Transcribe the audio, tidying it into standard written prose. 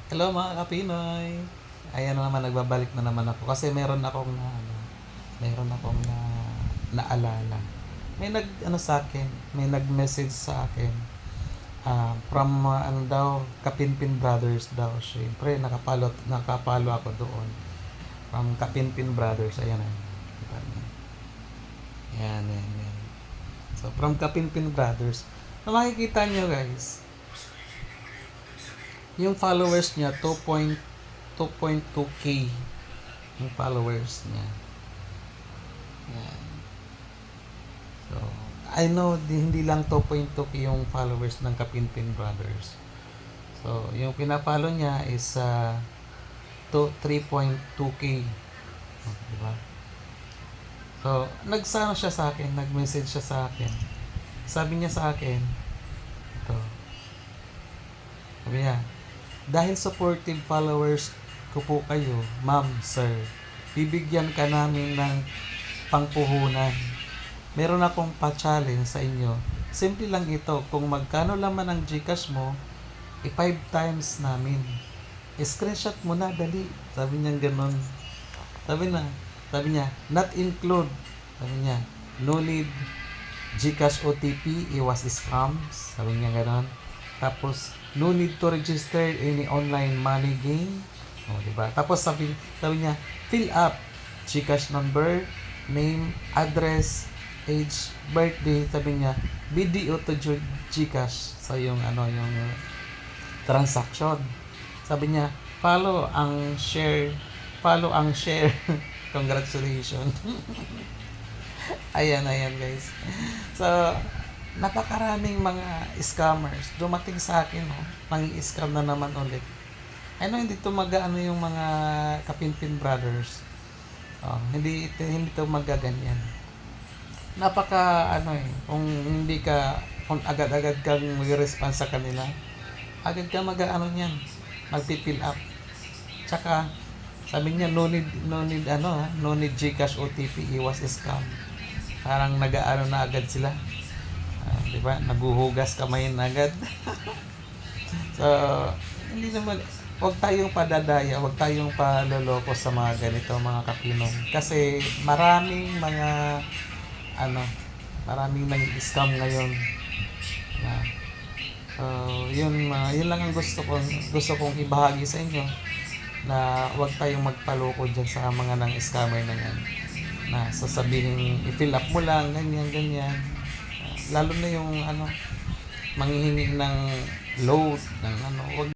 Hello mga Kapinoy! Ayan na naman, nagbabalik na naman ako kasi meron akong naalala. May sa akin, may nag-message sa akin from ano daw, Kapinpin Brothers daw. Siyempre, nakapalo ako doon. From Kapinpin Brothers, ayan na. Yan. So, from Kapinpin Brothers, na makikita nyo guys, yung followers niya 2.2k yung followers niya. Yan. So, I know hindi lang 2.2k yung followers ng Kapinpin Brothers. So, yung pinapollow niya is 3.2k. Diba? So, nag-message siya sa akin. Sabi niya sa akin, ito. Sabi niya, dahil supportive followers ko po kayo, ma'am, sir, bibigyan ka namin ng pangpuhunan. Meron akong pa-challenge sa inyo. Simple lang ito. Kung magkano laman ang GCash mo, 5 times namin. Screenshot mo na, dali. Sabi niya gano'n. Sabi niya, not include. Sabi niya, no need GCash OTP, iwas scams. Sabi niya gano'n. Tapos, no need to register any online money game. Diba? Tapos sabi niya, fill up GCash number, name, address, age, birthday. Sabi niya, BDO to GCash sa yung yung transaction. Sabi niya, follow ang share. Congratulations. ayan guys. So, napakaraming mga scammers dumating sa akin, mangi-scam na naman ulit. Hindi to yung mga Kapinpin Brothers. Hindi to magaganyan. Kung agad-agad kang mag-response sa kanila, agad ka niyan, magpi-fill up. Tsaka sabi niya no need GCash OTP, iwas scam. Parang na agad sila. Diba? Naguhugas kamay na agad. So, hindi naman, huwag tayong padadaya, huwag tayong paloloko sa mga ganito, mga Kapinoy. Kasi maraming nang-scam ngayon. So, yun lang ang gusto kong ibahagi sa inyo, na huwag tayong magpaloko dyan sa mga nang-scammer na yan. Na sasabihin, i-fill up mo lang, ganyan. Lalo na yung manghihingi ng load ng wag